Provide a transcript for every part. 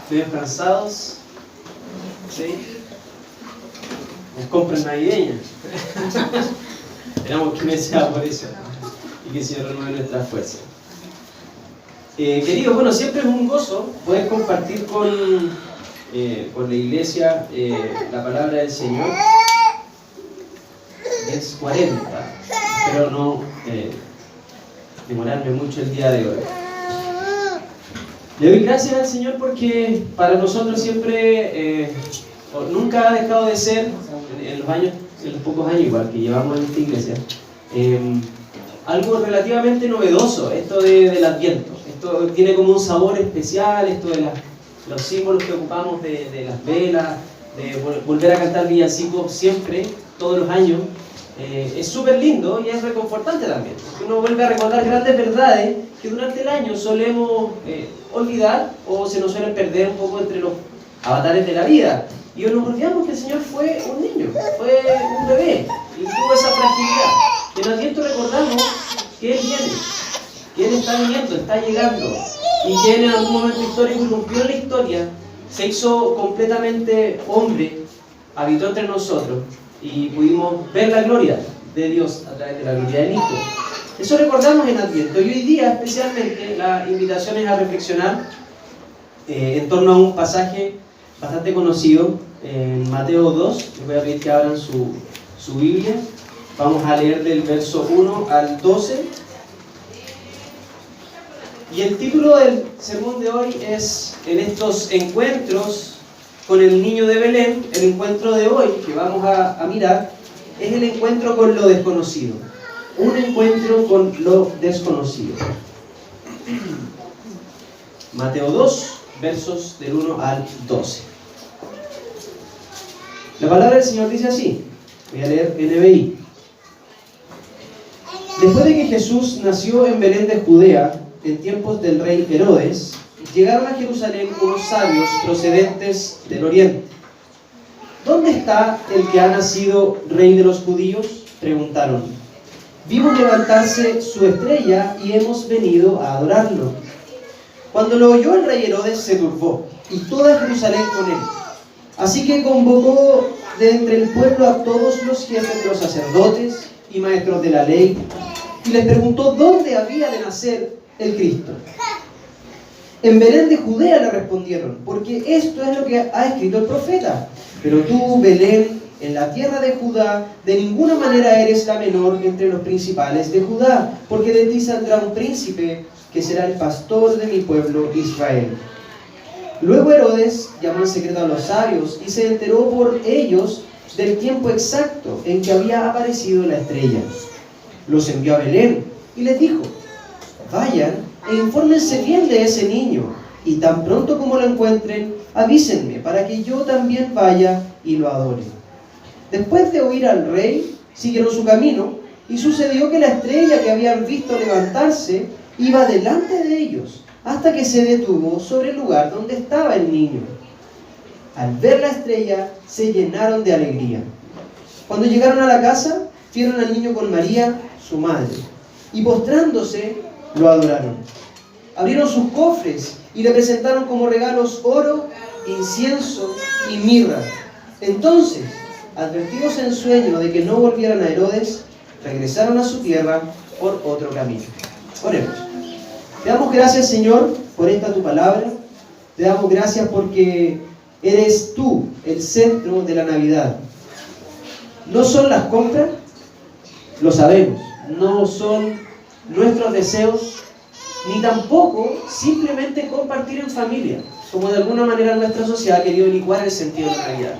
medio cansados, ¿sí? Nos compran navideñas. Esperamos que no sea por eso y que el Señor renueve nuestras fuerzas. Queridos, bueno, siempre es un gozo poder compartir con la iglesia la palabra del Señor. Es 40, pero no demorarme mucho el día de hoy. Le doy gracias al Señor porque para nosotros siempre, nunca ha dejado de ser, en los pocos años igual que llevamos en esta iglesia, algo relativamente novedoso, esto del Adviento. Esto tiene como un sabor especial, esto de los símbolos que ocupamos de las velas, de volver a cantar villancicos siempre, todos los años. Es súper lindo y es reconfortante también. Uno vuelve a recordar grandes verdades que durante el año solemos olvidar o se nos suelen perder un poco entre los avatares de la vida. Y nos olvidamos que el Señor fue un niño, fue un bebé y tuvo esa fragilidad. Y en Adviento recordamos que Él viene, que Él está viniendo, está llegando y que Él en algún momento histórico irrumpió en la historia, se hizo completamente hombre, habitó entre nosotros y pudimos ver la gloria de Dios a través de la gloria del Hijo. Eso recordamos en Adviento y hoy día especialmente la invitación es a reflexionar en torno a un pasaje bastante conocido en Mateo 2. Les voy a pedir que abran su Biblia. Vamos a leer del verso 1 al 12. Y el título del sermón de hoy es: en estos encuentros con el niño de Belén. El encuentro de hoy que vamos a mirar es el encuentro con lo desconocido. Un encuentro con lo desconocido. Mateo 2, versos del 1 al 12. La palabra del Señor dice así. Voy a leer NBI. Después de que Jesús nació en Belén de Judea, en tiempos del rey Herodes, llegaron a Jerusalén unos sabios procedentes del oriente. ¿Dónde está el que ha nacido rey de los judíos?, preguntaron. Vimos levantarse su estrella y hemos venido a adorarlo. Cuando lo oyó el rey Herodes se turbó, y toda Jerusalén con él. Así que convocó de entre el pueblo a todos los jefes de los sacerdotes y maestros de la ley, y les preguntó dónde había de nacer el Cristo. En Belén de Judea, le respondieron, porque esto es lo que ha escrito el profeta. Pero tú, Belén, en la tierra de Judá, de ninguna manera eres la menor entre los principales de Judá, porque de ti saldrá un príncipe que será el pastor de mi pueblo Israel. Luego Herodes llamó en secreto a los sabios y se enteró por ellos del tiempo exacto en que había aparecido la estrella. Los envió a Belén y les dijo: vayan e infórmense bien de ese niño, y tan pronto como lo encuentren, avísenme para que yo también vaya y lo adore. Después de oír al rey, siguieron su camino, y sucedió que la estrella que habían visto levantarse iba delante de ellos, hasta que se detuvo sobre el lugar donde estaba el niño. Al ver la estrella, se llenaron de alegría. Cuando llegaron a la casa, vieron al niño con María, su madre, y postrándose, lo adoraron. Abrieron sus cofres y le presentaron como regalos oro, incienso y mirra. Entonces, advertidos en sueño de que no volvieran a Herodes, regresaron a su tierra por otro camino. Oremos. Te damos gracias, Señor, por esta tu palabra. Te damos gracias porque eres tú el centro de la Navidad. No son las compras, lo sabemos. No son nuestros deseos, ni tampoco simplemente compartir en familia, como de alguna manera nuestra sociedad ha querido licuar el sentido de la Navidad.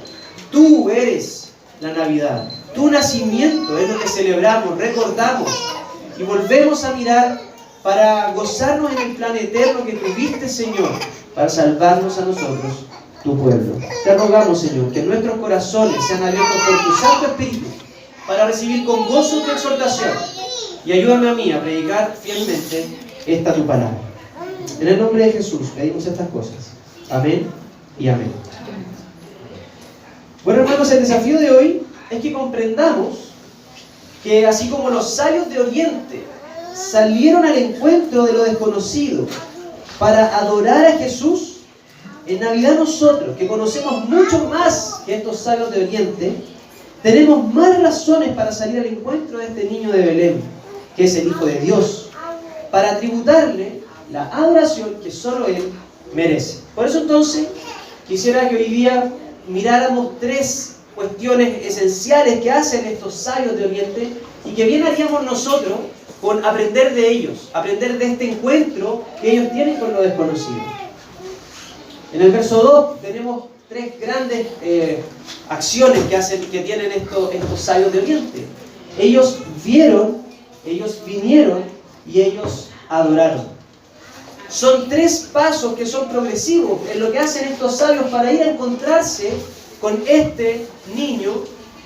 Tú eres la Navidad, tu nacimiento es lo que celebramos, recordamos y volvemos a mirar para gozarnos en el plan eterno que tuviste, Señor, para salvarnos a nosotros, tu pueblo. Te rogamos, Señor, que nuestros corazones sean abiertos por tu Santo Espíritu para recibir con gozo tu exhortación. Y ayúdame a mí a predicar fielmente esta tu palabra. En el nombre de Jesús pedimos estas cosas. Amén y amén. Bueno, hermanos, el desafío de hoy es que comprendamos que así como los sabios de Oriente salieron al encuentro de lo desconocido para adorar a Jesús, en Navidad nosotros, que conocemos mucho más que estos sabios de Oriente, tenemos más razones para salir al encuentro de este niño de Belén, que es el Hijo de Dios, para tributarle la adoración que solo Él merece. Por eso entonces, quisiera que hoy día miráramos tres cuestiones esenciales que hacen estos sabios de Oriente y que bien haríamos nosotros con aprender de ellos, aprender de este encuentro que ellos tienen con lo desconocido. En el verso 2 tenemos tres grandes acciones que tienen estos sabios de Oriente. Ellos vieron, ellos vinieron y ellos adoraron. Son tres pasos que son progresivos en lo que hacen estos sabios para ir a encontrarse con este niño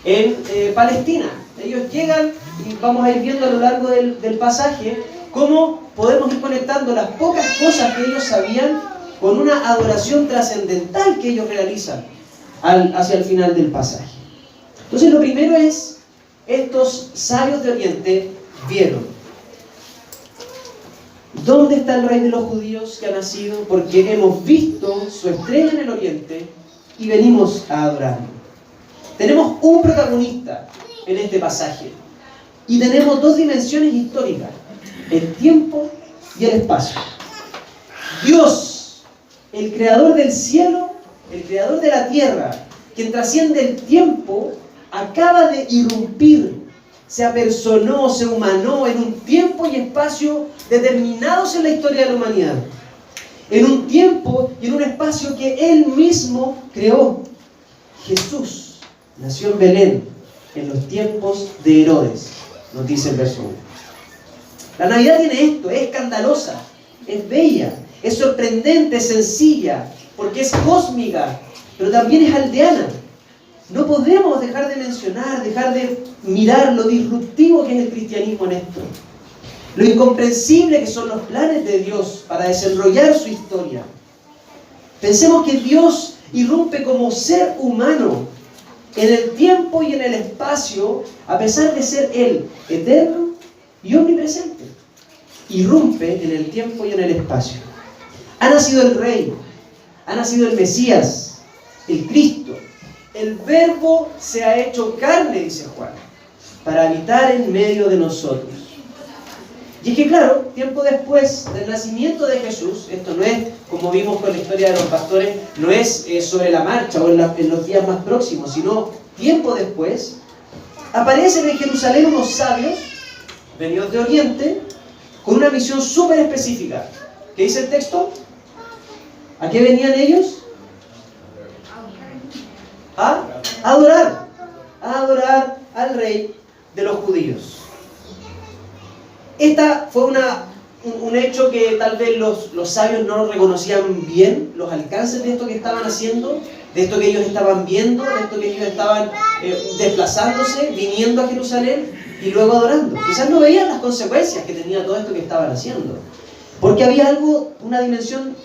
en Palestina. Ellos llegan, y vamos a ir viendo a lo largo del pasaje, cómo podemos ir conectando las pocas cosas que ellos sabían con una adoración trascendental que ellos realizan hacia el final del pasaje. Entonces lo primero es, estos sabios de Oriente vieron. ¿Dónde está el rey de los judíos que ha nacido? Porque hemos visto su estrella en el oriente y venimos a adorarlo. Tenemos un protagonista en este pasaje y tenemos dos dimensiones históricas, el tiempo y el espacio. Dios, el creador del cielo, el creador de la tierra, quien trasciende el tiempo, acaba de irrumpir, se apersonó, se humanó en un tiempo y espacio determinados en la historia de la humanidad. En un tiempo y en un espacio que Él mismo creó. Jesús nació en Belén, en los tiempos de Herodes, nos dice el verso 1. La Navidad tiene esto, es escandalosa, es bella, es sorprendente, es sencilla, porque es cósmica, pero también es aldeana. No podemos dejar de mencionar, dejar de mirar lo disruptivo que es el cristianismo en esto. Lo incomprensible que son los planes de Dios para desarrollar su historia. Pensemos que Dios irrumpe como ser humano en el tiempo y en el espacio, a pesar de ser Él eterno y omnipresente. Irrumpe en el tiempo y en el espacio. Ha nacido el Rey, ha nacido el Mesías, el Cristo. El Verbo se ha hecho carne, dice Juan, para habitar en medio de nosotros. Y es que claro, tiempo después del nacimiento de Jesús, esto no es, como vimos con la historia de los pastores, no es sobre la marcha o en los días más próximos, sino tiempo después, aparecen en Jerusalén unos sabios, venidos de Oriente, con una misión súper específica. ¿Qué dice el texto? ¿A qué venían ellos? A adorar al rey de los judíos. Esta fue un hecho que tal vez los sabios no reconocían bien, los alcances de esto que estaban haciendo, de esto que ellos estaban viendo, de esto que ellos estaban desplazándose, viniendo a Jerusalén y luego adorando. Quizás no veían las consecuencias que tenía todo esto que estaban haciendo, porque había algo, una dimensión,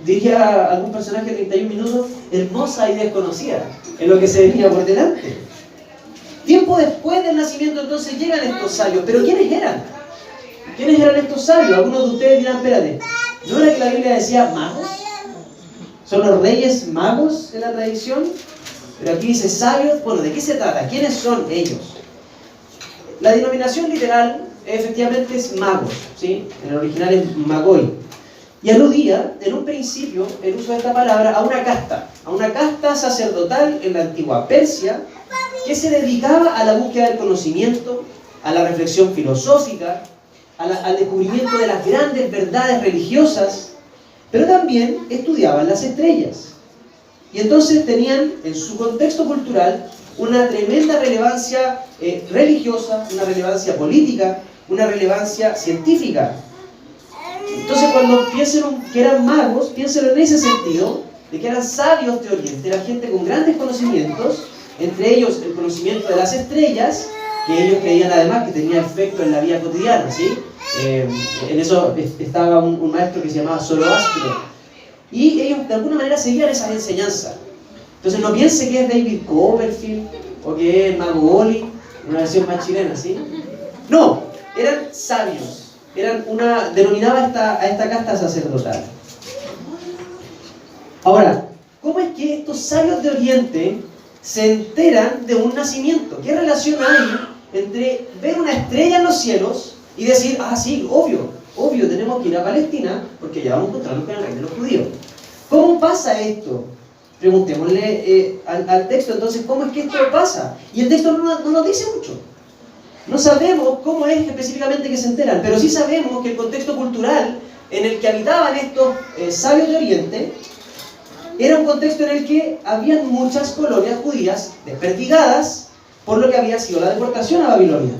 diría algún personaje de 31 minutos, hermosa y desconocida en lo que se venía por delante. Tiempo después del nacimiento entonces llegan estos sabios, pero ¿quiénes eran? ¿Quiénes eran estos sabios? Algunos de ustedes dirán, espérate, ¿no era que la Biblia decía magos? ¿Son los reyes magos en la tradición? Pero aquí dice sabios. Bueno, ¿de qué se trata? ¿Quiénes son ellos? La denominación literal efectivamente es magos, ¿sí? En el original es magoi. Y aludía, en un principio, el uso de esta palabra, a una casta sacerdotal en la antigua Persia, que se dedicaba a la búsqueda del conocimiento, a la reflexión filosófica, al descubrimiento de las grandes verdades religiosas, pero también estudiaban las estrellas. Y entonces tenían, en su contexto cultural, una tremenda relevancia religiosa, una relevancia política, una relevancia científica. Entonces cuando piensen que eran magos, piensen en ese sentido, de que eran sabios de Oriente, eran gente con grandes conocimientos, entre ellos el conocimiento de las estrellas, que ellos creían además que tenía efecto en la vida cotidiana, ¿sí? En eso estaba un maestro que se llamaba Zoroastro, y ellos de alguna manera seguían esas enseñanzas. Entonces no piense que es David Copperfield, o que es Mago Oli, una versión más chilena, ¿sí? No, eran sabios. Denominaba a esta casta sacerdotal. Ahora, ¿cómo es que estos sabios de Oriente se enteran de un nacimiento? ¿Qué relación hay entre ver una estrella en los cielos y decir, ah, sí, obvio, tenemos que ir a Palestina porque ya vamos a encontrarnos con el rey de los judíos? ¿Cómo pasa esto? Preguntémosle al texto entonces, ¿cómo es que esto pasa? Y el texto no nos dice mucho. No sabemos cómo es específicamente que se enteran, pero sí sabemos que el contexto cultural en el que habitaban estos sabios de Oriente era un contexto en el que habían muchas colonias judías desperdigadas por lo que había sido la deportación a Babilonia.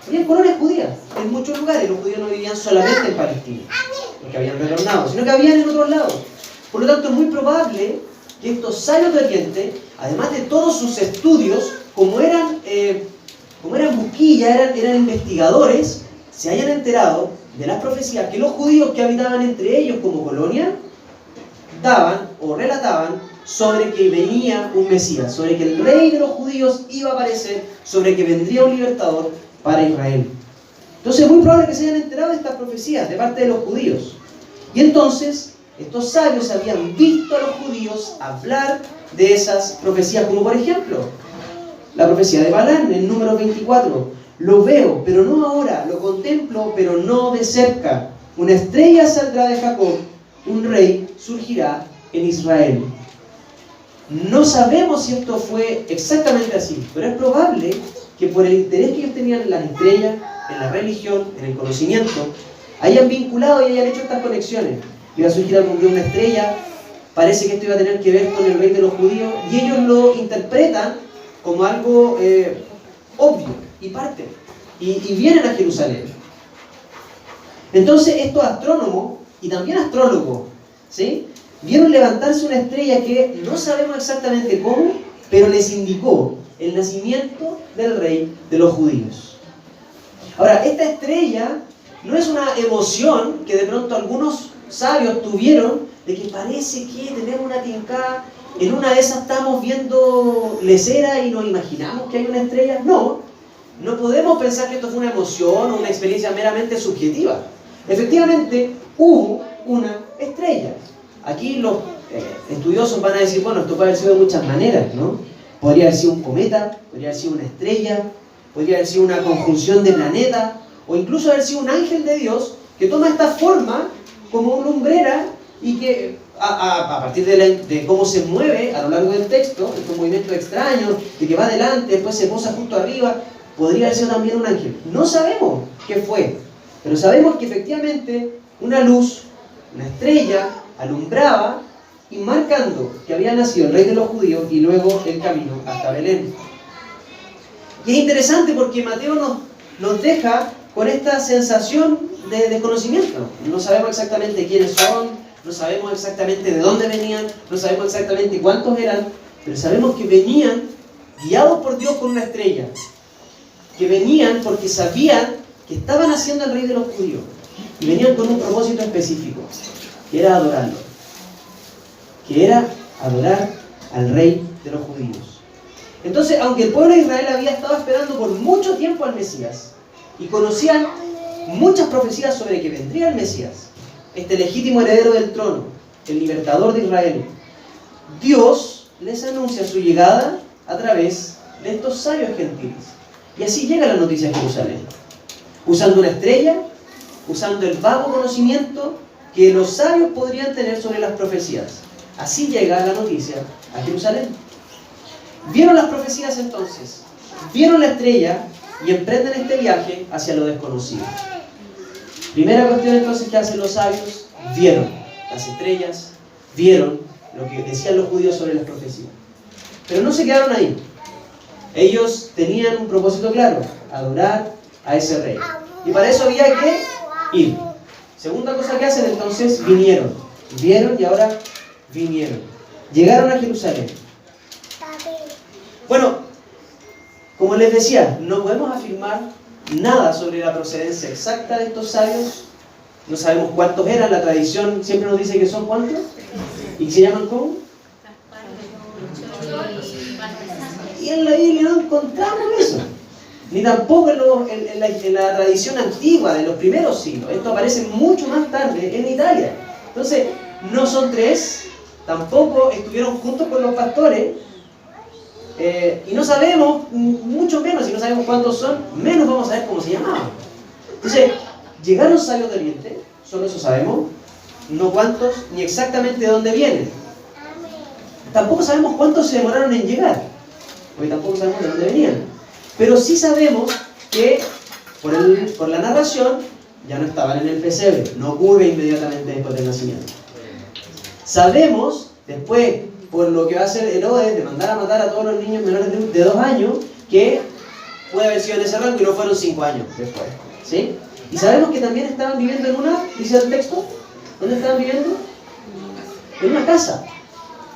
Había colonias judías en muchos lugares. Los judíos no vivían solamente en Palestina, porque habían retornado, sino que habían en otros lados. Por lo tanto, es muy probable que estos sabios de Oriente, además de todos sus estudios, como eran busquillas, eran investigadores, se hayan enterado de las profecías que los judíos que habitaban entre ellos como colonia daban o relataban sobre que venía un Mesías, sobre que el rey de los judíos iba a aparecer, sobre que vendría un libertador para Israel. Entonces es muy probable que se hayan enterado de estas profecías de parte de los judíos. Y entonces estos sabios habían visto a los judíos hablar de esas profecías, como por ejemplo la profecía de Balán, en número 24. Lo veo, pero no ahora, lo contemplo, pero no de cerca. Una estrella saldrá de Jacob, un rey surgirá en Israel. No sabemos si esto fue exactamente así, pero es probable que por el interés que ellos tenían en las estrellas, en la religión, en el conocimiento, hayan vinculado y hayan hecho estas conexiones. Iba a surgir algún día una estrella, parece que esto iba a tener que ver con el rey de los judíos, y ellos lo interpretan como algo obvio, y parten, y vienen a Jerusalén. Entonces estos astrónomos, y también astrólogos, ¿sí?, vieron levantarse una estrella que no sabemos exactamente cómo, pero les indicó el nacimiento del rey de los judíos. Ahora, esta estrella no es una emoción que de pronto algunos sabios tuvieron de que parece que tenemos una tincada, en una de esas estamos viendo lesera y nos imaginamos que hay una estrella. No podemos pensar que esto fue una emoción o una experiencia meramente subjetiva. Efectivamente, hubo una estrella. Aquí los estudiosos van a decir, bueno, esto puede haber sido de muchas maneras, ¿no? Podría haber sido un cometa, podría haber sido una estrella, podría haber sido una conjunción de planetas, o incluso haber sido un ángel de Dios que toma esta forma como una lumbrera y que a partir de cómo se mueve a lo largo del texto, estos movimientos extraños, de que va adelante, después se posa justo arriba, podría haber sido también un ángel. No sabemos qué fue, pero sabemos que efectivamente una luz, una estrella, alumbraba y marcando que había nacido el rey de los judíos y luego el camino hasta Belén. Y es interesante porque Mateo nos deja con esta sensación de desconocimiento. No sabemos exactamente quiénes son, no sabemos exactamente de dónde venían, no sabemos exactamente cuántos eran, pero sabemos que venían guiados por Dios con una estrella, que venían porque sabían que estaban haciendo el rey de los judíos y venían con un propósito específico, que era adorarlo, que era adorar al rey de los judíos. Entonces, aunque el pueblo de Israel había estado esperando por mucho tiempo al Mesías y conocían muchas profecías sobre que vendría el Mesías, este legítimo heredero del trono, el libertador de Israel, Dios les anuncia su llegada a través de estos sabios gentiles. Y así llega la noticia a Jerusalén, usando una estrella, usando el vago conocimiento que los sabios podrían tener sobre las profecías. Así llega la noticia a Jerusalén. Vieron las profecías entonces, vieron la estrella y emprenden este viaje hacia lo desconocido. Primera cuestión entonces que hacen los sabios: vieron las estrellas, vieron lo que decían los judíos sobre las profecías. Pero no se quedaron ahí. Ellos tenían un propósito claro: adorar a ese rey. Y para eso había que ir. Segunda cosa que hacen entonces: vinieron. Vieron y ahora vinieron. Llegaron a Jerusalén. Bueno, como les decía, no podemos afirmar nada sobre la procedencia exacta de estos sabios. No sabemos cuántos eran. La tradición siempre nos dice que son ¿cuántos? ¿Y se llaman cómo? Y en la Biblia no encontramos eso. Ni tampoco en la tradición antigua de los primeros siglos. Esto aparece mucho más tarde en Italia. Entonces, no son 3, tampoco estuvieron juntos con los pastores, y no sabemos, mucho menos, si no sabemos cuántos son, menos vamos a saber cómo se llamaban. Entonces, llegaron sabios de Oriente, solo eso sabemos, no cuántos, ni exactamente de dónde vienen. Tampoco sabemos cuántos se demoraron en llegar, porque tampoco sabemos de dónde venían. Pero sí sabemos que, por la narración, ya no estaban en el pesebre, no ocurre inmediatamente después del nacimiento. Sabemos, después, por lo que va a hacer Herodes, de mandar a matar a todos los niños menores de 2 años, que puede haber sido en ese rango y no fueron 5 años después, ¿sí? Y sabemos que también estaban viviendo en una, dice el texto, ¿dónde estaban viviendo? En una casa.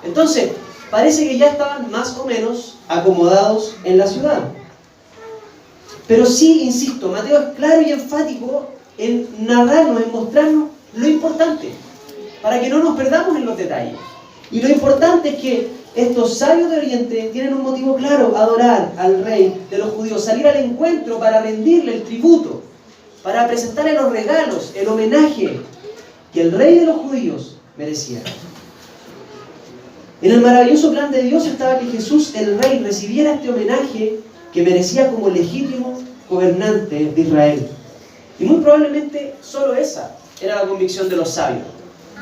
Entonces, parece que ya estaban más o menos acomodados en la ciudad. Pero sí, insisto, Mateo es claro y enfático en narrarnos, en mostrarnos lo importante, para que no nos perdamos en los detalles. Y lo importante es que estos sabios de Oriente tienen un motivo claro: adorar al rey de los judíos, salir al encuentro para rendirle el tributo, para presentarle los regalos, el homenaje que el rey de los judíos merecía. En el maravilloso plan de Dios estaba que Jesús, el rey, recibiera este homenaje que merecía como legítimo gobernante de Israel. Y muy probablemente solo esa era la convicción de los sabios.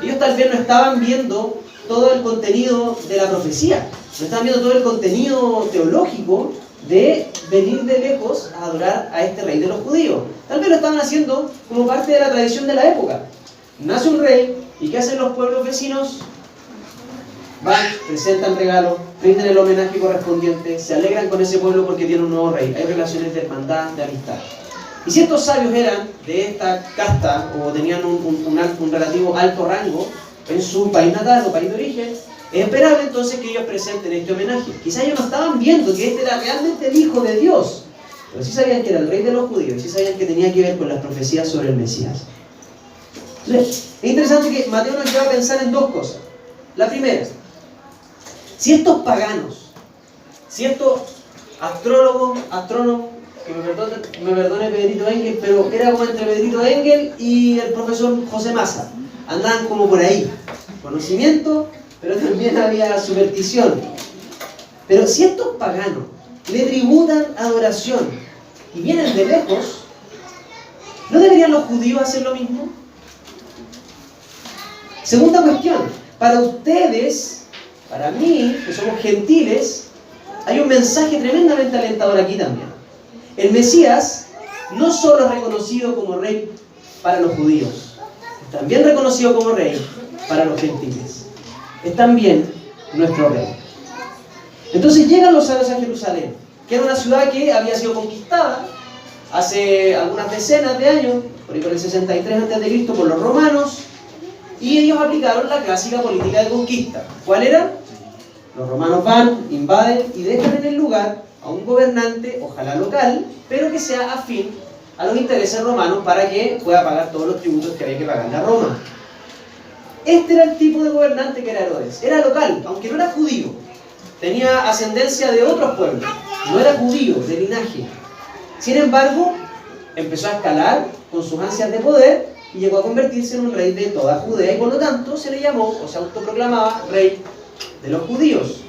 Ellos tal vez no estaban viendo todo el contenido de la profecía, no estaban viendo todo el contenido teológico de venir de lejos a adorar a este rey de los judíos. Tal vez lo estaban haciendo como parte de la tradición de la época. Nace un rey, ¿y qué hacen los pueblos vecinos? Van, presentan regalos, rinden el homenaje correspondiente, se alegran con ese pueblo porque tiene un nuevo rey. Hay relaciones de hermandad, de amistad. Y si estos sabios eran de esta casta o tenían un relativo alto rango en su país natal o país de origen, es esperable entonces que ellos presenten este homenaje. Quizás ellos no estaban viendo que este era realmente el Hijo de Dios, pero sí sabían que era el rey de los judíos, y sí sabían que tenía que ver con las profecías sobre el Mesías. Entonces, es interesante que Mateo nos lleva a pensar en dos cosas. La primera, si estos paganos, si estos astrónomos, que me perdone Pedrito Engel, pero era como entre Pedrito Engel y el profesor José Massa, andaban como por ahí, conocimiento, pero también había superstición. Pero si estos paganos le tributan adoración y vienen de lejos, ¿no deberían los judíos hacer lo mismo? Segunda cuestión, para ustedes, para mí, que somos gentiles, hay un mensaje tremendamente alentador aquí también. El Mesías no solo es reconocido como rey para los judíos, es también reconocido como rey para los gentiles. Es también nuestro rey. Entonces llegan los sabios a Jerusalén, que era una ciudad que había sido conquistada hace algunas decenas de años, por ahí por el 63 a.C., por los romanos, y ellos aplicaron la clásica política de conquista. ¿Cuál era? Los romanos van, invaden y dejan en el lugar a un gobernante, ojalá local, pero que sea afín a los intereses romanos para que pueda pagar todos los tributos que había que pagarle a Roma. Este era el tipo de gobernante que era Herodes. Era local, aunque no era judío. Tenía ascendencia de otros pueblos. No era judío, de linaje. Sin embargo, empezó a escalar con sus ansias de poder y llegó a convertirse en un rey de toda Judea, y por lo tanto se le llamó, o se autoproclamaba, rey de los judíos.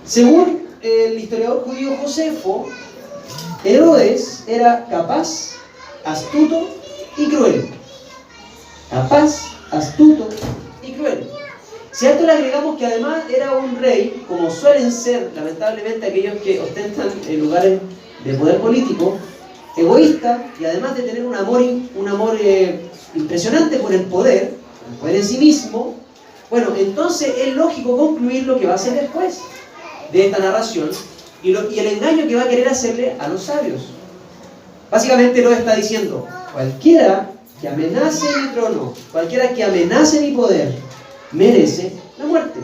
Según el historiador judío Josefo, Herodes era capaz, astuto y cruel. Capaz, astuto y cruel. Si a esto le agregamos que además era un rey, como suelen ser lamentablemente aquellos que ostentan lugares de poder político, egoísta, y además de tener un amor impresionante por el poder en sí mismo, bueno, entonces es lógico concluir lo que va a hacer después de esta narración y el engaño que va a querer hacerle a los sabios. Básicamente lo está diciendo: cualquiera que amenace mi trono, cualquiera que amenace mi poder, merece la muerte.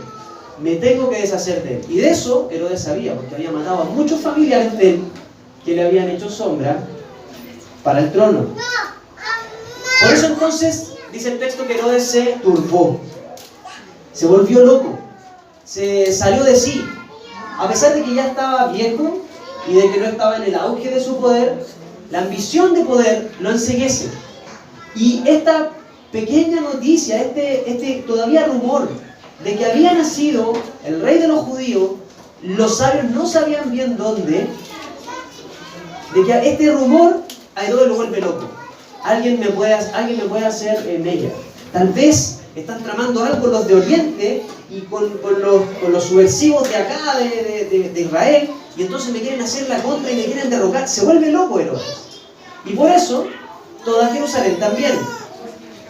Me tengo que deshacer de él. Y de eso Herodes sabía, porque había matado a muchos familiares de él que le habían hecho sombra para el trono. Por eso entonces dice el texto que Herodes se turbó, se volvió loco, se salió de sí. A pesar de que ya estaba viejo y de que no estaba en el auge de su poder, la ambición de poder lo enceguece. Y esta pequeña noticia, este todavía rumor de que había nacido el rey de los judíos, los sabios no sabían bien dónde, de que este rumor a Herodes lo vuelve loco. Alguien me puede hacer mella. Tal vez están tramando algo los de Oriente y con los subversivos de acá, de Israel, y entonces me quieren hacer la contra y me quieren derrocar. Se vuelve loco Herodes. Y por eso, toda Jerusalén también.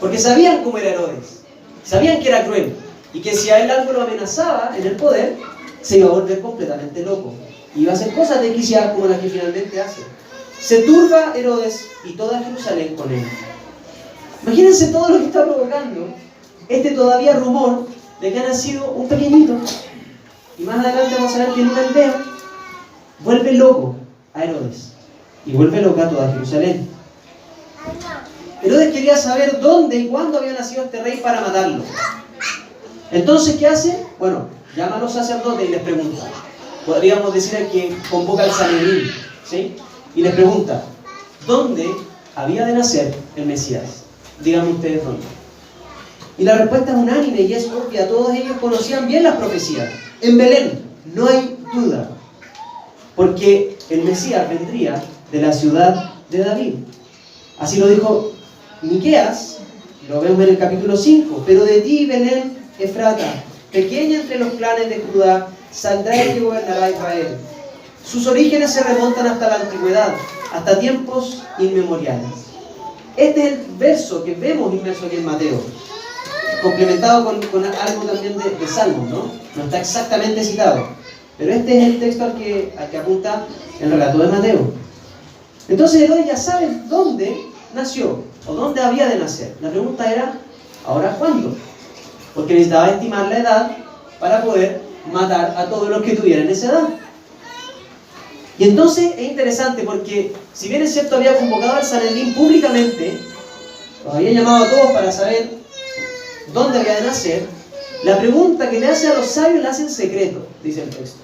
Porque sabían cómo era Herodes. Sabían que era cruel. Y que si a él algo lo amenazaba en el poder, se iba a volver completamente loco. Y iba a hacer cosas desquiciadas como las que finalmente hace. Se turba Herodes y toda Jerusalén con él. Imagínense todo lo que está provocando este todavía rumor de que ha nacido un pequeñito. Y más adelante vamos a ver que en una aldea vuelve loco a Herodes. Y vuelve loca a toda Jerusalén. Herodes quería saber dónde y cuándo había nacido este rey para matarlo. Entonces, ¿qué hace? Bueno, llama a los sacerdotes y les pregunta. Podríamos decir que convoca al Sanedrín, ¿sí? Y les pregunta, ¿dónde había de nacer el Mesías? Díganme ustedes dónde. Y la respuesta es unánime y es obvia. Todos ellos conocían bien las profecías. En Belén, no hay duda. Porque el Mesías vendría de la ciudad de David. Así lo dijo Miqueas, lo vemos en el capítulo 5. Pero de ti, Belén Efrata, pequeña entre los clanes de Judá, saldrá el que gobernará Israel. Sus orígenes se remontan hasta la antigüedad, hasta tiempos inmemoriales. Este es el verso que vemos inmerso aquí en Mateo, complementado con algo también de Salmos, ¿no? No está exactamente citado, pero este es el texto al que apunta el relato de Mateo. Entonces Herodes ya sabe dónde nació, o dónde había de nacer. La pregunta era, ¿ahora cuándo? Porque necesitaba estimar la edad para poder matar a todos los que tuvieran esa edad. Y entonces es interesante porque, si bien es cierto, había convocado al Sanedrín públicamente, los había llamado a todos para saber dónde había de nacer, la pregunta que le hace a los sabios la hace en secreto, dice el texto.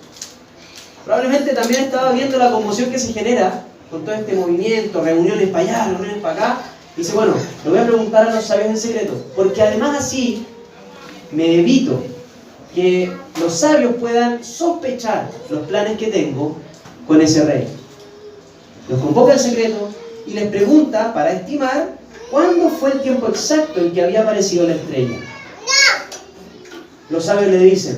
Probablemente también estaba viendo la conmoción que se genera con todo este movimiento, reuniones para allá, reuniones para acá. Dice, bueno, le voy a preguntar a los sabios en secreto, porque además así me evito que los sabios puedan sospechar los planes que tengo con ese rey. Los convoca en secreto y les pregunta para estimar cuándo fue el tiempo exacto en que había aparecido la estrella. Los sabios le dicen,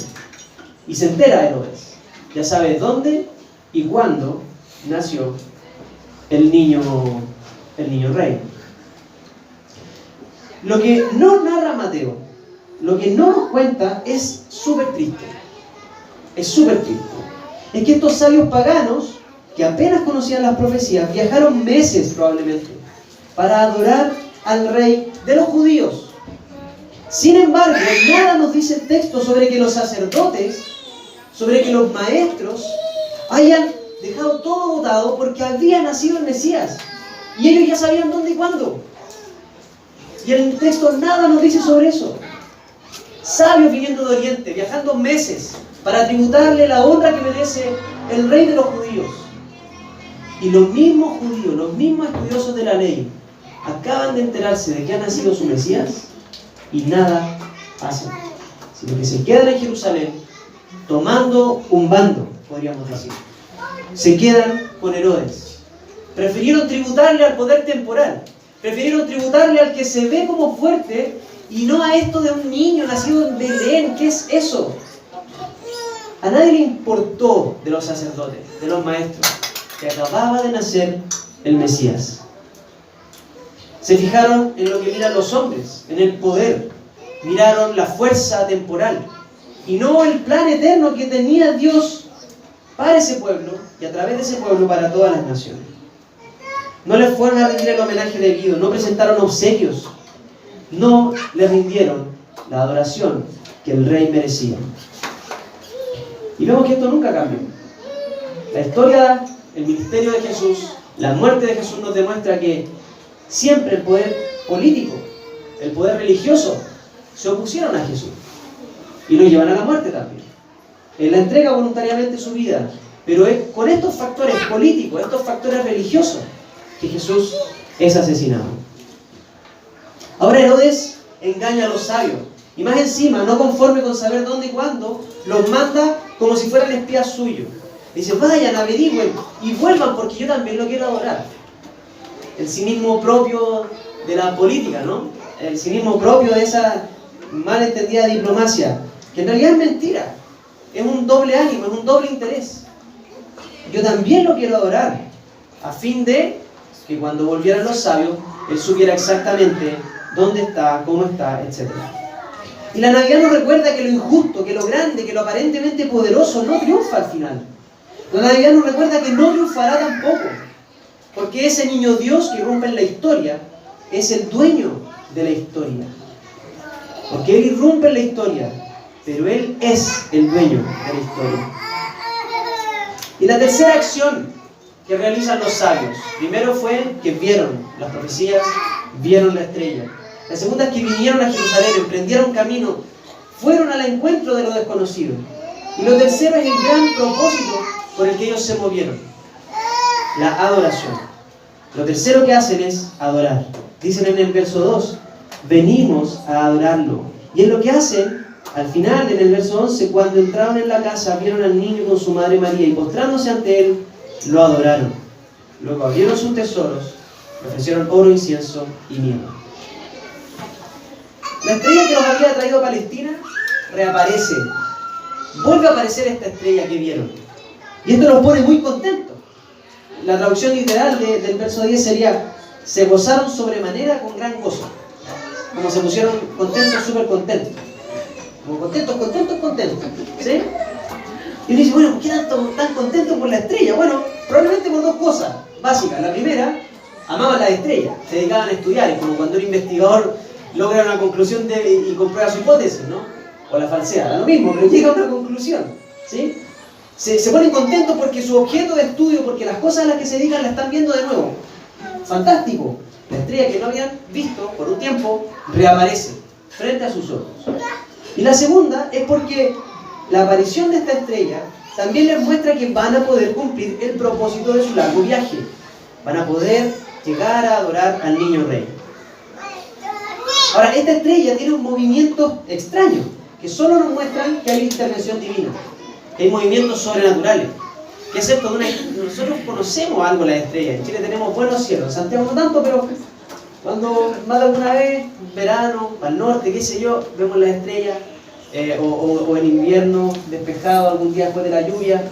y se entera Herodes, ya sabe dónde y cuándo nació el niño rey. Lo que no narra Mateo, lo que no nos cuenta, es súper triste. Es súper triste. Es que estos sabios paganos, que apenas conocían las profecías, viajaron meses probablemente para adorar al rey de los judíos. Sin embargo, nada nos dice el texto sobre que los sacerdotes, sobre que los maestros hayan dejado todo votado porque había nacido el Mesías. Y ellos ya sabían dónde y cuándo. Y el texto nada nos dice sobre eso. Sabios viniendo de Oriente, viajando meses para tributarle la honra que merece el rey de los judíos. Y los mismos judíos, los mismos estudiosos de la ley, acaban de enterarse de que ha nacido su Mesías y nada hacen, sino que se quedan en Jerusalén tomando un bando, podríamos decir. Se quedan con Herodes. Prefirieron tributarle al poder temporal, prefirieron tributarle al que se ve como fuerte y no a esto de un niño nacido en Belén. ¿Qué es eso? A nadie le importó de los sacerdotes, de los maestros, que acababa de nacer el Mesías. Se fijaron en lo que miran los hombres, en el poder. Miraron la fuerza temporal y no el plan eterno que tenía Dios para ese pueblo y a través de ese pueblo para todas las naciones. No les fueron a rendir el homenaje debido, no presentaron obsequios, no les rindieron la adoración que el rey merecía. Y vemos que esto nunca cambió. La historia, el ministerio de Jesús, la muerte de Jesús nos demuestra que siempre el poder político, el poder religioso, se opusieron a Jesús y lo llevan a la muerte también. Él la entrega voluntariamente su vida, pero es con estos factores políticos, estos factores religiosos, que Jesús es asesinado. Ahora Herodes engaña a los sabios Y más encima, no conforme con saber dónde y cuándo, los manda como si fueran espías suyos. Dice, vayan, averigüen y vuelvan porque yo también lo quiero adorar. El cinismo propio de la política, ¿no? El cinismo propio de esa mal entendida diplomacia, que en realidad es mentira. Es un doble ánimo, es un doble interés. Yo también lo quiero adorar, a fin de que cuando volvieran los sabios, él supiera exactamente dónde está, cómo está, etc. Y la Navidad nos recuerda que lo injusto, que lo grande, que lo aparentemente poderoso no triunfa al final. La Navidad nos recuerda que no triunfará tampoco, porque ese niño Dios que irrumpe en la historia es el dueño de la historia. Porque Él irrumpe en la historia, pero Él es el dueño de la historia. Y la tercera acción que realizan los sabios, primero fue que vieron las profecías, vieron la estrella. La segunda es que vinieron a Jerusalén, emprendieron camino, fueron al encuentro de lo desconocido. Y lo tercero es el gran propósito por el que ellos se movieron, la adoración. Lo tercero que hacen es adorar. Dicen en el verso 2, venimos a adorarlo. Y es lo que hacen al final, en el verso 11, cuando entraron en la casa, vieron al niño con su madre María y postrándose ante él, lo adoraron. Luego abrieron sus tesoros, le ofrecieron oro, incienso y mirra. La estrella que los había traído a Palestina reaparece. Vuelve a aparecer esta estrella que vieron. Y esto los pone muy contentos. La traducción literal del verso 10 sería: se gozaron sobremanera con gran gozo. Como se pusieron contentos, súper contentos. Como contentos. ¿Sí? Y uno dice, bueno, ¿por qué tan contentos por la estrella? Bueno, probablemente por dos cosas básicas. La primera, amaban las estrellas, se dedicaban a estudiar. Es como cuando un investigador logra una conclusión y comprueba su hipótesis, ¿no? O la falsea, da lo mismo, pero llega a una conclusión, ¿sí? Se ponen contentos porque su objeto de estudio, porque las cosas a las que se dedican la están viendo de nuevo. Fantástico. La estrella que no habían visto por un tiempo reaparece frente a sus ojos. Y la segunda es porque la aparición de esta estrella también les muestra que van a poder cumplir el propósito de su largo viaje. Van a poder llegar a adorar al niño rey. Ahora, esta estrella tiene un movimiento extraño, que solo nos muestran que hay intervención divina, que hay movimientos sobrenaturales. Que es esto nosotros conocemos algo de las estrellas. En Chile tenemos buenos cielos, en Santiago no tanto, pero cuando más de alguna vez, verano, al norte, qué sé yo, vemos las estrellas, o en invierno, despejado algún día después de la lluvia,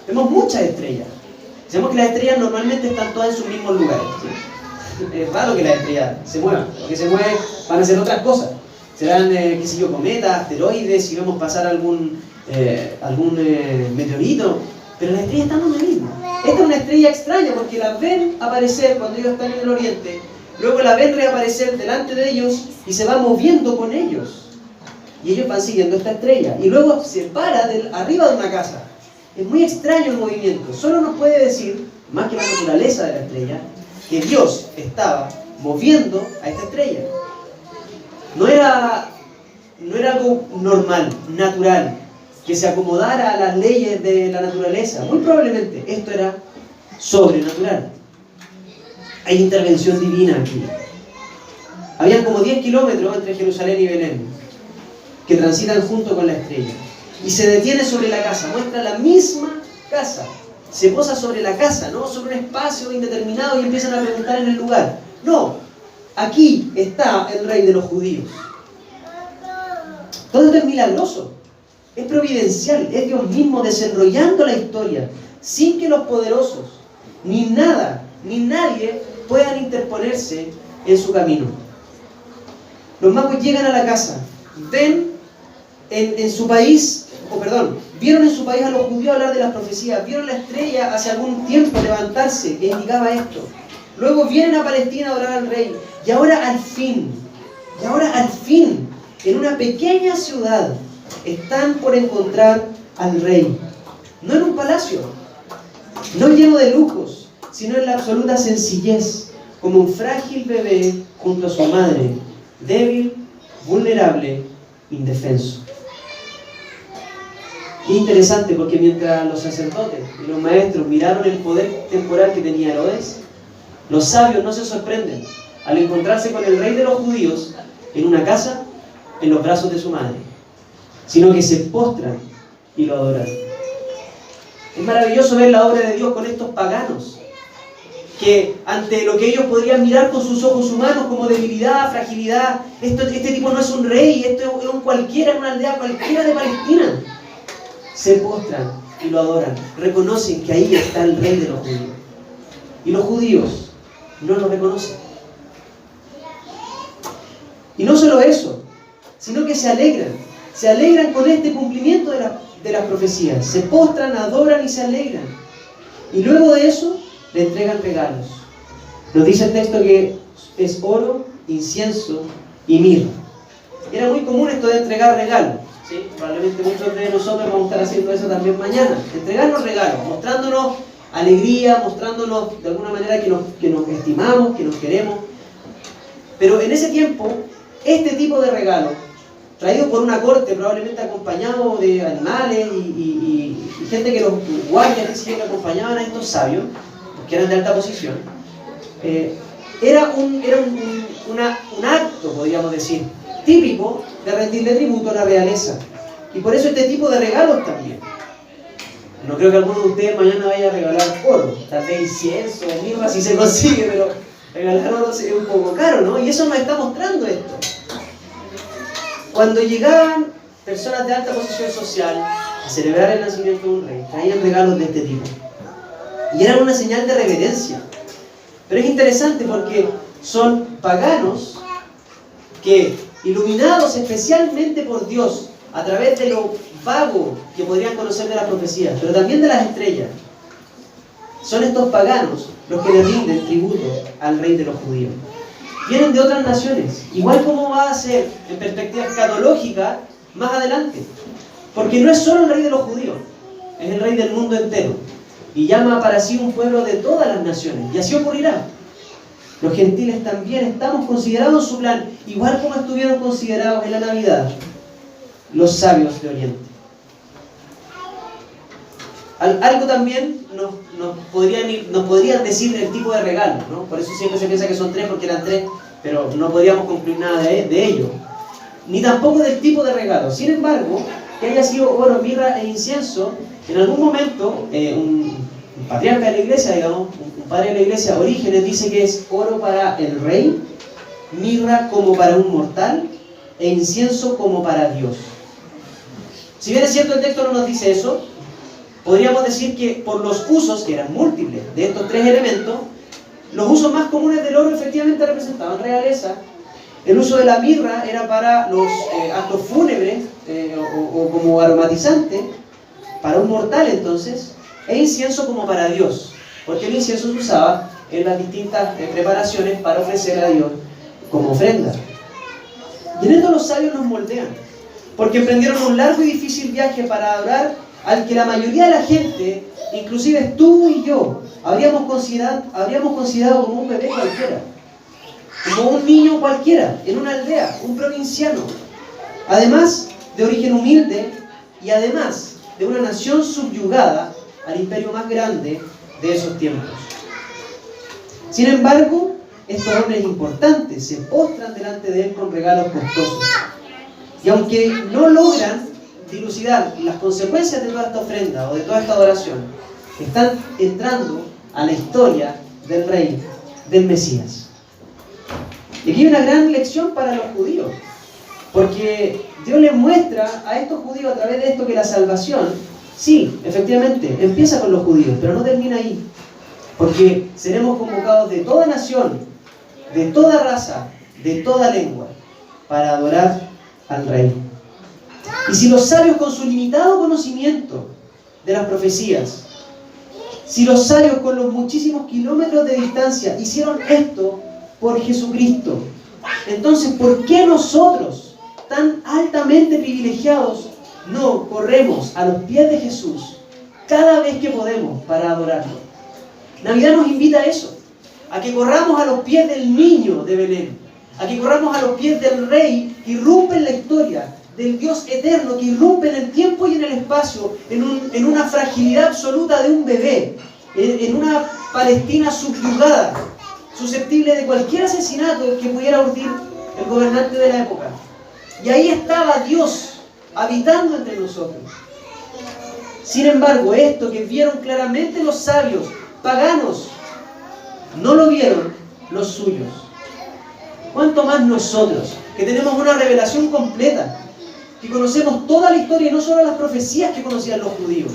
vemos muchas estrellas. Sabemos que las estrellas normalmente están todas en sus mismos lugares, ¿sí? Es raro que las estrellas se muevan, porque se mueven, van a ser otras cosas. Serán, qué sé yo, cometas, asteroides, si vemos pasar algún meteorito, pero las estrellas están donde mismo. Esta es una estrella extraña porque la ven aparecer cuando ellos están en el oriente, luego la ven reaparecer delante de ellos y se va moviendo con ellos. Y ellos van siguiendo esta estrella. Y luego se para arriba de una casa. Es muy extraño el movimiento. Solo nos puede decir, más que la naturaleza de la estrella, que Dios estaba moviendo a esta estrella. No era algo normal, natural, que se acomodara a las leyes de la naturaleza. Muy probablemente esto era sobrenatural. Hay intervención divina aquí. Habían como 10 kilómetros entre Jerusalén y Belén, que transitan junto con la estrella. Y se detiene sobre la casa, muestra la misma casa. Se posa sobre la casa, no sobre un espacio indeterminado y empiezan a preguntar en el lugar. No, aquí está el rey de los judíos. Todo esto es milagroso, es providencial, es Dios mismo desenrollando la historia, sin que los poderosos, ni nada, ni nadie puedan interponerse en su camino. Los magos llegan a la casa, ven en su país, vieron en su país a los judíos hablar de las profecías, vieron la estrella hace algún tiempo levantarse que indicaba esto. Luego vienen a Palestina a adorar al rey. Y ahora al fin, en una pequeña ciudad, están por encontrar al rey. No en un palacio, no lleno de lujos, sino en la absoluta sencillez, como un frágil bebé junto a su madre, débil, vulnerable, indefenso. Es interesante porque mientras los sacerdotes y los maestros miraron el poder temporal que tenía Herodes, los sabios no se sorprenden al encontrarse con el rey de los judíos en una casa en los brazos de su madre, sino que se postran y lo adoran. Es maravilloso ver la obra de Dios con estos paganos, que ante lo que ellos podrían mirar con sus ojos humanos como debilidad, fragilidad, este tipo no es un rey, esto es un cualquiera en una aldea cualquiera de Palestina, se postran y lo adoran, reconocen que ahí está el rey de los judíos. Y los judíos no lo reconocen. Y no solo eso, sino que se alegran con este cumplimiento de las profecías, se postran, adoran y se alegran. Y luego de eso, le entregan regalos. Nos dice el texto que es oro, incienso y mirra. Era muy común esto de entregar regalos, ¿sí? Probablemente muchos de nosotros vamos a estar haciendo eso también mañana. Entregarnos regalos, mostrándonos alegría, mostrándonos de alguna manera que nos estimamos, que nos queremos. Pero en ese tiempo, este tipo de regalo, traído por una corte, probablemente acompañado de animales y gente que los guardias que acompañaban a estos sabios, que eran de alta posición, era un acto, podríamos decir, típico de rendirle tributo a la realeza. Y por eso este tipo de regalos también. No creo que alguno de ustedes mañana vaya a regalar oro, tal vez incienso o mirra si se consigue, pero regalar oro sería un poco caro, ¿no? Y eso nos está mostrando esto. Cuando llegaban personas de alta posición social a celebrar el nacimiento de un rey, traían regalos de este tipo. Y eran una señal de reverencia. Pero es interesante porque son paganos que, iluminados especialmente por Dios, a través de lo vago que podrían conocer de las profecías, pero también de las estrellas, son estos paganos los que le rinden tributo al rey de los judíos. Vienen de otras naciones, igual como va a ser en perspectiva escatológica más adelante. Porque no es solo el rey de los judíos, es el rey del mundo entero. Y llama para sí un pueblo de todas las naciones. Y así ocurrirá. Los gentiles también estamos considerados en su plan, igual como estuvieron considerados en la Navidad los sabios de Oriente. Algo también nos podrían decir el tipo de regalo, ¿no? Por eso siempre se piensa que son 3 porque eran 3, pero no podríamos concluir nada de ello. Ni tampoco del tipo de regalo. Sin embargo, que haya sido oro, mirra e incienso, en algún momento un patriarca de la iglesia, digamos, un padre de la iglesia, Orígenes, dice que es oro para el rey, mirra como para un mortal e incienso como para Dios. Si bien es cierto el texto no nos dice eso, podríamos decir que por los usos, que eran múltiples, de estos 3 elementos, los usos más comunes del oro efectivamente representaban realeza. El uso de la mirra era para los actos fúnebres o como aromatizante, para un mortal entonces, e incienso como para Dios, porque el incienso se usaba en las distintas preparaciones para ofrecer a Dios como ofrenda. Y en esto los sabios nos moldean, porque emprendieron un largo y difícil viaje para adorar al que la mayoría de la gente, inclusive tú y yo, habríamos considerado como un bebé cualquiera, como un niño cualquiera, en una aldea, un provinciano, además de origen humilde y además de una nación subyugada al imperio más grande de esos tiempos. Sin embargo, estos hombres importantes se postran delante de él con regalos costosos. Y aunque no logran dilucidar las consecuencias de toda esta ofrenda o de toda esta adoración, están entrando a la historia del rey, del Mesías. Y aquí hay una gran lección para los judíos, porque Dios les muestra a estos judíos a través de esto que la salvación, sí, efectivamente, empieza con los judíos, pero no termina ahí, porque seremos convocados de toda nación, de toda raza, de toda lengua, para adorar al Rey. Y si los sabios con su limitado conocimiento de las profecías, si los sabios con los muchísimos kilómetros de distancia hicieron esto por Jesucristo, entonces ¿por qué nosotros, tan altamente privilegiados, no corremos a los pies de Jesús cada vez que podemos para adorarlo? Navidad nos invita a eso, a que corramos a los pies del niño de Belén, a que corramos a los pies del Rey que irrumpe en la historia, del Dios eterno que irrumpe en el tiempo y en el espacio, en una fragilidad absoluta de un bebé, en una Palestina subyugada, susceptible de cualquier asesinato que pudiera urdir el gobernante de la época. Y ahí estaba Dios habitando entre nosotros. Sin embargo, esto que vieron claramente los sabios paganos, no lo vieron los suyos. ¿Cuánto más nosotros, que tenemos una revelación completa, que conocemos toda la historia y no solo las profecías que conocían los judíos,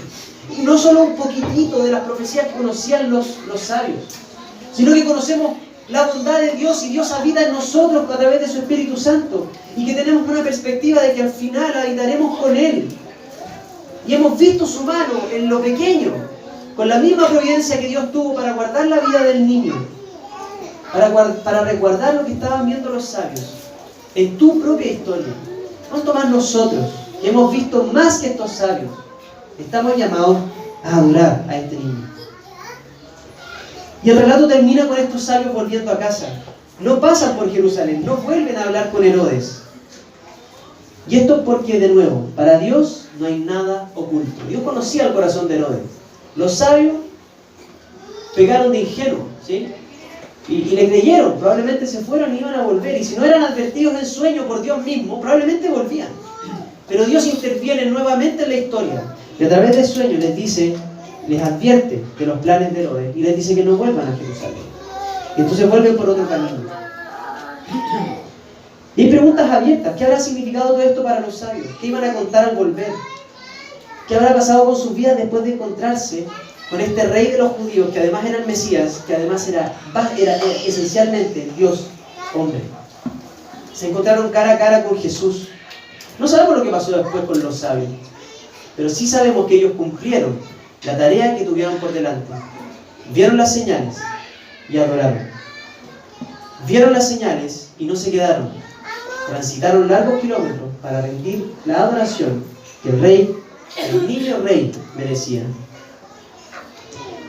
y no solo un poquitito de las profecías que conocían los sabios, sino que conocemos la bondad de Dios y Dios habita en nosotros a través de su Espíritu Santo, y que tenemos una perspectiva de que al final habitaremos con Él? Y hemos visto su mano en lo pequeño, con la misma providencia que Dios tuvo para guardar la vida del niño, para resguardar lo que estaban viendo los sabios en tu propia historia. ¿Cuánto más nosotros, que hemos visto más que estos sabios, estamos llamados a adorar a este niño? Y el relato termina con estos sabios volviendo a casa. No pasan por Jerusalén, no vuelven a hablar con Herodes. Y esto es porque, de nuevo, para Dios no hay nada oculto. Dios conocía el corazón de Herodes. Los sabios pecaron de ingenuos, ¿sí? Y le creyeron, probablemente se fueron y iban a volver. Y si no eran advertidos en sueño por Dios mismo, probablemente volvían. Pero Dios interviene nuevamente en la historia. Y a través del sueño les dice, les advierte de los planes de Herodes. Y les dice que no vuelvan a Jerusalén. Y entonces vuelven por otro camino. Y hay preguntas abiertas. ¿Qué habrá significado todo esto para los sabios? ¿Qué iban a contar al volver? ¿Qué habrá pasado con sus vidas después de encontrarse con este rey de los judíos, que además era el Mesías, que además era esencialmente el Dios hombre? Se encontraron cara a cara con Jesús. No sabemos lo que pasó después con los sabios, pero sí sabemos que ellos cumplieron la tarea que tuvieron por delante. Vieron las señales y adoraron. Vieron las señales y no se quedaron. Transitaron largos kilómetros para rendir la adoración que el niño rey merecía.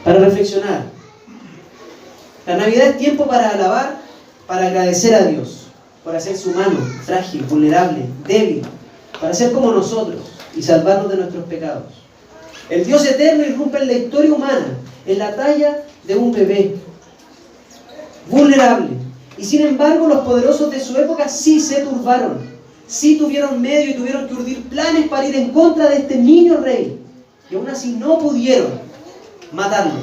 Para reflexionar, la Navidad es tiempo para alabar, para agradecer a Dios, por hacerse humano, frágil, vulnerable, débil, para ser como nosotros y salvarnos de nuestros pecados. El Dios eterno irrumpe en la historia humana, en la talla de un bebé, vulnerable. Y sin embargo, los poderosos de su época sí se turbaron, sí tuvieron medio y tuvieron que urdir planes para ir en contra de este niño rey. Y aún así no pudieron matarlo,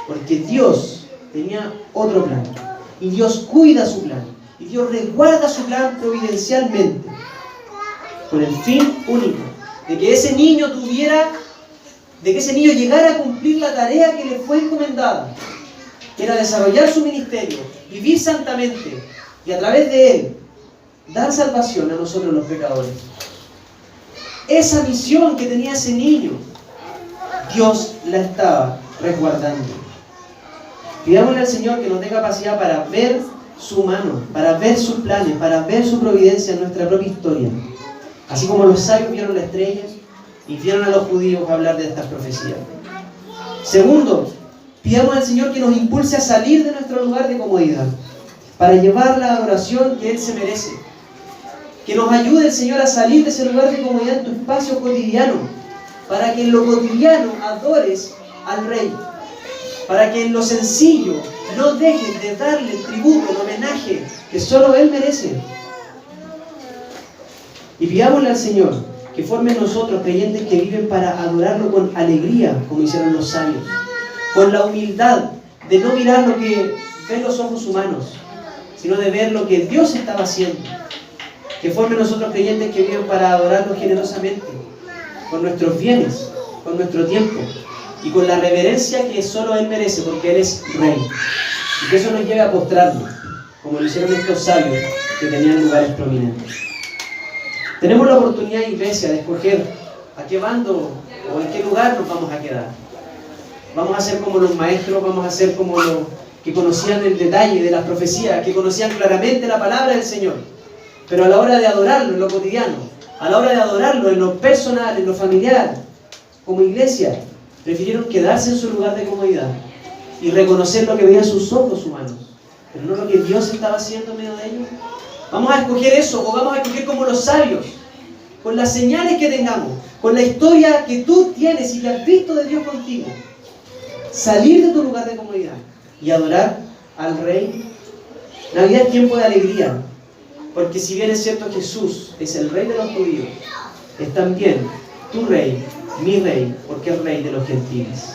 porque Dios tenía otro plan. Y Dios cuida su plan. Y Dios resguarda su plan providencialmente, con el fin único de que ese niño llegara a cumplir la tarea que le fue encomendada, que era desarrollar su ministerio, vivir santamente y a través de él dar salvación a nosotros los pecadores. Esa misión que tenía ese niño, Dios la estaba resguardando. Pidámosle al Señor que nos dé capacidad para ver su mano, para ver sus planes, para ver su providencia en nuestra propia historia. Así como los sabios vieron la estrella y vieron a los judíos hablar de estas profecías. Segundo, pidamos al Señor que nos impulse a salir de nuestro lugar de comodidad, para llevar la adoración que Él se merece. Que nos ayude el Señor a salir de ese lugar de comodidad en tu espacio cotidiano, para que en lo cotidiano adores al Rey, para que en lo sencillo no dejes de darle el tributo, el homenaje que solo Él merece. Y pidámosle al Señor que forme en nosotros creyentes que viven para adorarlo con alegría, como hicieron los sabios, con la humildad de no mirar lo que ven los ojos humanos, sino de ver lo que Dios estaba haciendo. Que forme en nosotros creyentes que viven para adorarlo generosamente, con nuestros bienes, con nuestro tiempo y con la reverencia que solo Él merece, porque Él es Rey. Y que eso nos lleve a postrarnos, como lo hicieron estos sabios que tenían lugares prominentes. Tenemos la oportunidad, iglesia, de escoger a qué bando o en qué lugar nos vamos a quedar. Vamos a ser como los maestros, vamos a ser como los que conocían el detalle de las profecías, que conocían claramente la palabra del Señor. Pero a la hora de adorarlo en lo cotidiano, a la hora de adorarlo en lo personal, en lo familiar, como iglesia, prefirieron quedarse en su lugar de comodidad y reconocer lo que veían sus ojos humanos, pero no lo que Dios estaba haciendo en medio de ellos. Vamos a escoger eso, o vamos a escoger como los sabios, con las señales que tengamos, con la historia que tú tienes y que has visto de Dios contigo, salir de tu lugar de comodidad y adorar al Rey. Navidad es tiempo de alegría, Porque si bien es cierto Jesús es el rey de los judíos, es también tu rey, mi rey, porque es rey de los gentiles.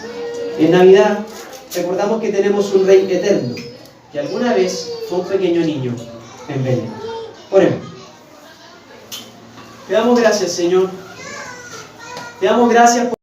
En Navidad recordamos que tenemos un rey eterno, que alguna vez fue un pequeño niño en Belén. Oremos. Te damos gracias, Señor. Te damos gracias por